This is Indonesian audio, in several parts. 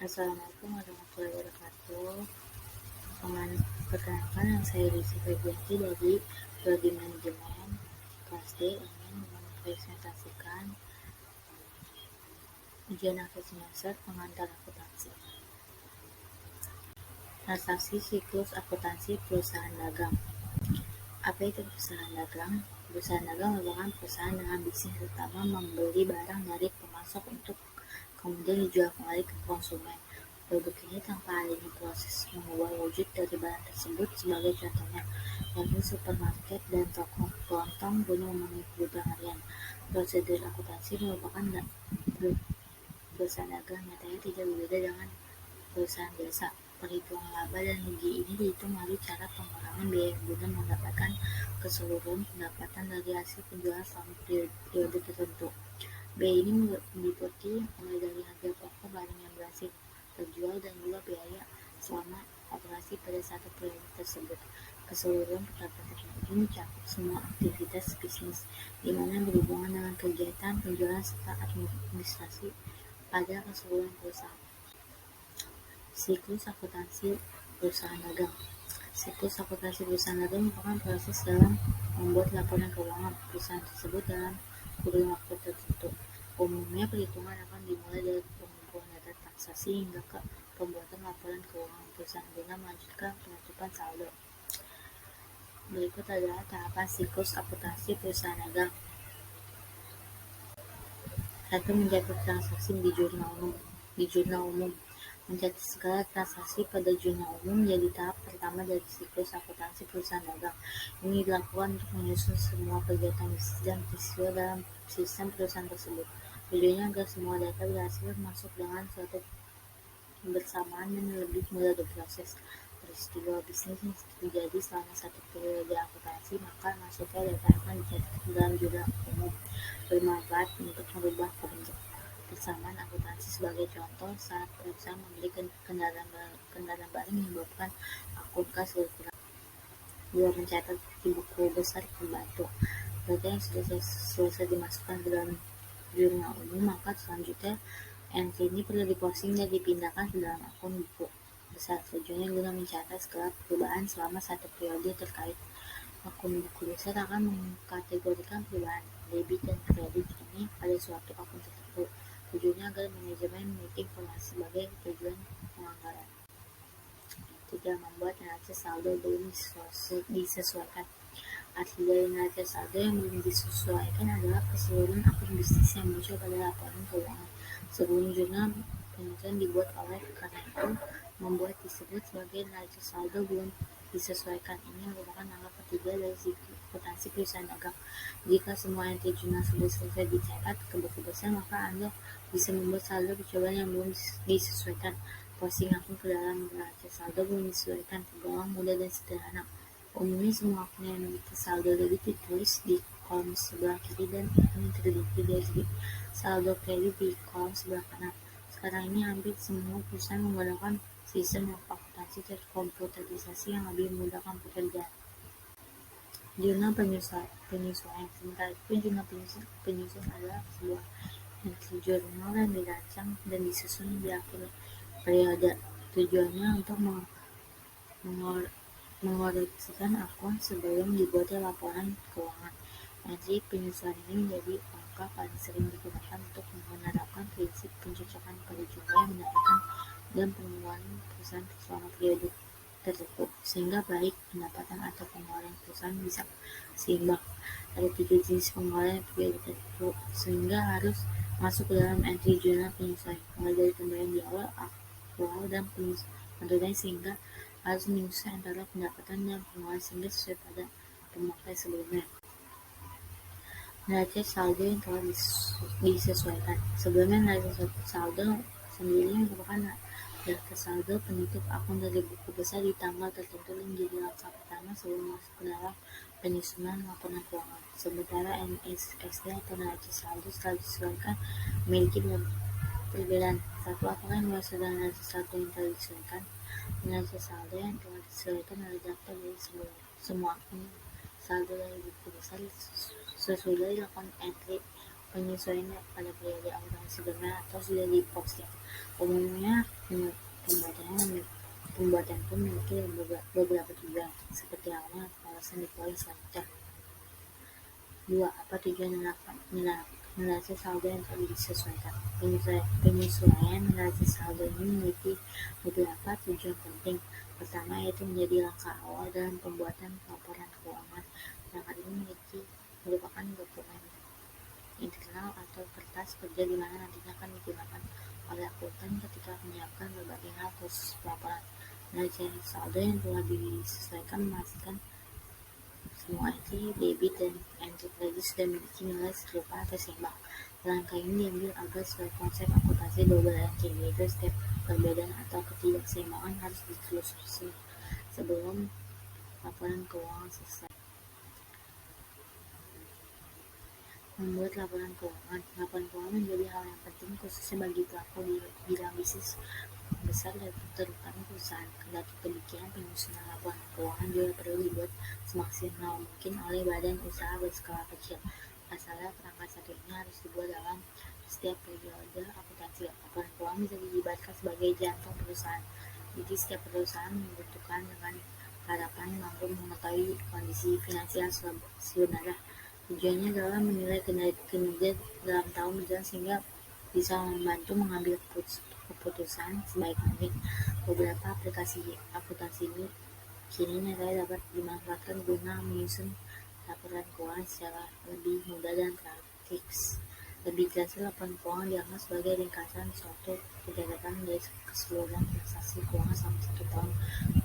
Assalamualaikum warahmatullahi wabarakatuh. Perkenalkan, yang saya Desi Febrianti dari Prodi Manajemen kelas D ingin mempresentasikan ujian akhir semester pengantar akuntansi. Transaksi siklus akuntansi perusahaan dagang. Apa itu perusahaan dagang? Perusahaan dagang merupakan perusahaan dengan bisnis utama membeli barang dari pemasok untuk kemudian dijual kembali ke konsumen. Produk ini tanpa adanya proses mengubah wujud dari barang tersebut, sebagai contohnya, yakni supermarket dan toko kelontong guna memenuhi kebutuhan harian. Prosedur akuntansi merupakan perusahaan dagang nyatanya tidak berbeda dengan perusahaan biasa. Perhitungan laba dan rugi ini dihitung melalui cara pengurangan biaya guna mendapatkan keseluruhan pendapatan dari hasil penjualan selama periode tertentu. Biaya ini meliputi mulai dari harga pokok barang yang berhasil terjual dan juga biaya selama operasi pada satu periode tersebut. Keseluruhan pendapatan ini mencakup semua aktivitas bisnis, di mana berhubungan dengan kegiatan penjualan serta administrasi pada keseluruhan perusahaan. Siklus akuntansi perusahaan dagang. Siklus akuntansi perusahaan dagang merupakan proses dalam membuat laporan keuangan perusahaan tersebut dalam kurun waktu tertentu. Umumnya, perhitungan akan dimulai dari pengumpulan data transaksi hingga ke pembuatan laporan keuangan perusahaan guna melanjutkan penutupan saldo. Berikut adalah tahapan siklus akuntansi perusahaan dagang. 1. Mencatat transaksi di jurnal umum. Mencatat segala transaksi pada jurnal umum menjadi tahap pertama dari siklus akuntansi perusahaan dagang. Ini dilakukan untuk menyusun semua kegiatan bisnis dan peristiwa dalam sistem perusahaan tersebut. Tujuannya agar semua data berhasil masuk dengan suatu bersamaan dan lebih mudah diproses. Peristiwa bisnis yang terjadi selama satu periode akuntansi, maka masuknya data akan dicatat dalam jurnal umum, bermanfaat untuk merubah bentuk persamaan akuntansi. Sebagai contoh, saat perusahaan membeli kendaraan baru menyebabkan akun kas berkurang. 2. Mencatat di buku besar pembantu. Data yang sudah selesai dimasukkan ke dalam jurnal umum, maka selanjutnya entry ini perlu diposting dan dipindahkan ke dalam akun buku besar. Tujuannya guna mencatat segala perubahan selama satu periode terkait. Akun buku besar akan mengkategorikan perubahan debit dan kredit ini pada suatu akun tertentu. Tujuannya agar manajemen memiliki informasi sebagai tujuan penganggaran. 3. Membuat neraca saldo belum disesuaikan. Arti dari neraca saldo yang belum disesuaikan adalah keseluruhan akun bisnis yang muncul pada laporan keuangan sebelum jurnal penjualan dibuat. Karena itu, membuat disebut sebagai neraca saldo belum disesuaikan. Ini merupakan langkah ketiga dari siklus akuntansi perusahaan dagang. Jika semua entry jurnal sudah selesai dicatat ke buku besar, maka Anda bisa membuat saldo percobaan yang belum disesuaikan. Posting akun ke dalam neraca saldo belum disesuaikan tergolong mudah dan sederhana. Umumnya semua akun yang memiliki saldo debit ditulis di kolom sebelah kiri dan akun yang terdiri dari saldo kredit di kolom sebelah kanan. Sekarang ini hampir semua perusahaan menggunakan sistem akuntansi terkomputerisasi yang lebih memudahkan pekerjaan. Jurnal penyesuaian. Sementara itu, jurnal penyusun adalah sebuah entry jurnal yang dirancang dan disusun di akhir periode. Tujuannya untuk mengoreksikan akun sebelum dibuatnya laporan keuangan. Entry penyesuaian ini menjadi langkah paling sering digunakan untuk menerapkan prinsip pencocokan pada jumlah yang mendapatkan dan pengeluaran perusahaan selama periode tertentu, sehingga baik pendapatan atau pengeluaran perusahaan bisa seimbang. Ada 3 jenis pengeluaran periode tertentu, sehingga harus masuk ke dalam entry jurnal penyesuaian, mulai dari pembayaran di awal dan penerimaan, sehingga harus menyesuaikan antara pendapatan dan pengeluaran sehingga sesuai pada pemakai sebelumnya. Neraca saldo yang telah disesuaikan. Sebelumnya, neraca saldo sendiri merupakan neraca saldo penutup akun dari buku besar di tanggal tertentu dan menjadi langkah pertama sebelum masuk ke dalam penyusunan laporan keuangan. Sementara NSSD atau neraca saldo setelah disesuaikan memiliki perbedaan. 1. Apakah yang dimaksud dengan neraca saldo yang telah disesuaikan? Neraca saldo yang telah disesuaikan adalah daftar dari semua akun saldo dari buku besar sesudah dilakukan entry penyesuaian pada periode akuntansi sebelumnya atau sudah diposting. Umumnya, Pembuatan pun memiliki beberapa tujuan, seperti halnya pengawasan di polis lancar. 2. Apa tujuan neraca saldo yang telah disesuaikan? Penyesuaian neraca saldo ini memiliki beberapa tujuan penting. Pertama, yaitu menjadi langkah awal dalam pembuatan laporan keuangan. Perangkat ini merupakan dokumen internal atau kertas kerja di mana nantinya akan digunakan oleh akuntan ketika menyiapkan berbagai hal khusus pelaporan. Neraca saldo yang telah disesuaikan memastikan semua entry debit dan entry kredit sudah memiliki nilai serupa atau seimbang. Langkah ini diambil agar sesuai konsep akuntansi double entry, yaitu setiap perbedaan atau ketidakseimbangan harus ditelusuri sebelum laporan keuangan selesai. Membuat laporan keuangan. Laporan keuangan menjadi hal yang penting khususnya bagi pelaku di bidang bisnis besar dan terutama perusahaan. Kendati demikian, penyusunan laporan keuangan juga perlu dibuat semaksimal mungkin oleh badan usaha berskala kecil. Pasalnya, perangkat satu ini harus dibuat dalam setiap periode akuntansi. Laporan keuangan bisa dilibatkan sebagai jantung perusahaan. Jadi, setiap perusahaan membutuhkan dengan harapan mampu mengetahui kondisi finansial sebenarnya. Tujuannya adalah menilai kinerja dalam tahun berjalan sehingga bisa membantu mengambil keputusan sebaik mungkin. Beberapa aplikasi akuntansi ini kini nyatanya dapat dimanfaatkan guna menyusun laporan keuangan secara lebih mudah dan praktis. Lebih jelasnya, laporan keuangan dianggap sebagai ringkasan suatu kegiatan dari keseluruhan transaksi keuangan selama 1 tahun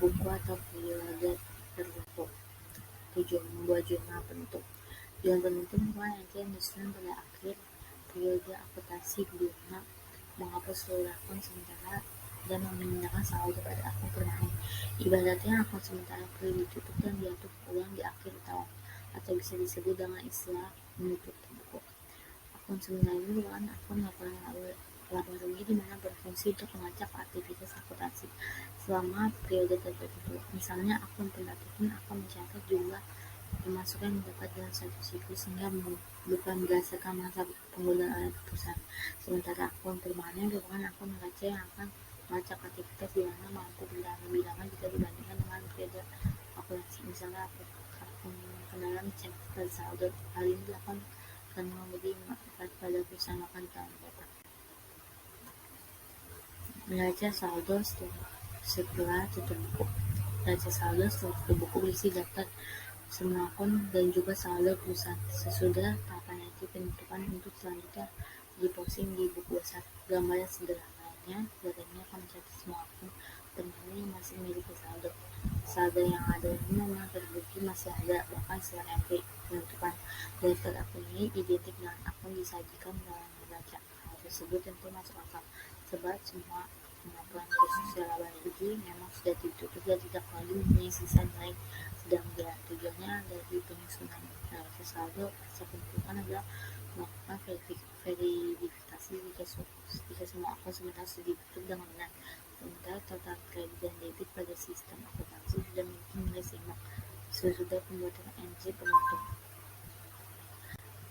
buku atau periode tertentu. 7. Membuat jurnal penutup. Jurnal penutup merupakan entry yang disusun pada akhir periode akuntansi guna menghapus seluruh akun sementara dan memindahkan saldo pada akun permanen. Ibaratnya akun sementara perlu ditutup dan diatur ulang di akhir tahun, atau bisa disebut dengan istilah menutup buku. Akun sementara ini merupakan akun laporan laba rugi di mana berfungsi untuk melacak aktivitas akuntansi selama periode tertentu. Misalnya, akun pendapatan akan mencatat jumlah pemasukan yang didapat dalam satu siklus sehingga bukan berdasarkan masa penggunaan oleh perusahaan. Sementara akun permanen merupakan akun neraca yang akan melacak aktivitas di mana mampu lebih lama jika dibandingkan dengan periode akuntansi. Misalnya, akun kendaraan mencatat saldo. Hal ini dilakukan karena memberi manfaat pada perusahaan akan tahun mendatang. Neraca saldo setelah tutup buku. Neraca saldo setelah tutup buku berisi daftar semua akun dan juga saldo perusahaan. Sesudah tahapan entry penutupan untuk selanjutnya diposting di buku besar. Gambaran sederhananya, datanya akan mencatat semua akun permanen yang masih memiliki saldo. Saldo yang ada ini memang terbukti masih ada bahkan setelah entry penutupan. Daftar akun ini identik dengan akun disajikan dalam neraca. Hal tersebut tentu masuk akal, sebab semua kemampuan khusus laba rugi memang sudah ditutup dan tidak lagi mempunyai sisa nilai sedang dia. Tujuannya dari penyusunan neraca saldo pasca penutupan adalah melakukan verifikasi jika semua akun sementara sudah ditutup dengan benar. Sementara total kredit dan debit pada sistem akuntansi sudah memiliki nilai seimbang sesudah pembuatan entry penutup.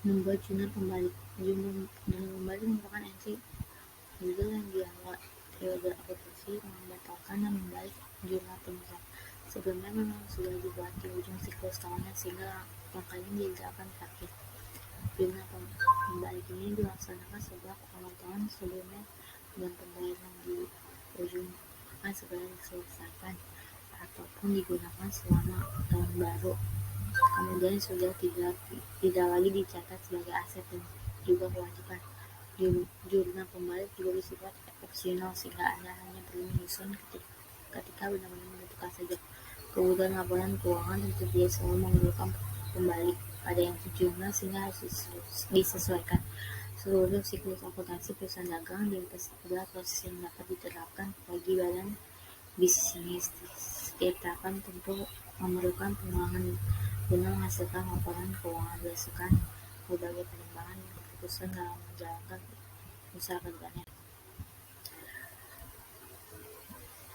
Membuat jurnal pembalik. Jurnal pembalik merupakan entry jurnal yang diawal periode akuntansi membatalkan dan membalik jurnal penyusunan. Sebelumnya memang sudah dibuat di ujung siklus tahunan sehingga langkah ini tidak akan terakhir. Jurnal pembalik ini dilaksanakan sebab awal tahun sebelumnya dan pembayaran di ujung akan segera diselesaikan ataupun digunakan selama tahun baru. Kemudian sudah tidak lagi dicatat sebagai aset dan juga kewajiban. Jurnal pembalik juga bersifat opsional sehingga Anda hanya perlu menyusun ketika benar-benar membutuhkan saja. Kemudian laporan keuangan tentu tidak selalu memerlukan pembalik pada yang jurnal sehingga harus disesuaikan. Seluruh siklus akuntansi perusahaan dagang di atas adalah proses yang dapat diterapkan bagi badan bisnis ini. Setiap tahapan tentu memerlukan pengulangan guna menghasilkan laporan keuangan berdasarkan berbagai pertimbangan dan keputusan dalam menjalankan usaha kedepannya.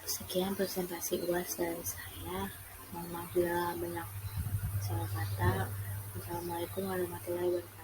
Sekian presentasi UAS dari saya. Mohon maaf bila banyak salah kata. Assalamualaikum warahmatullahi wabarakatuh.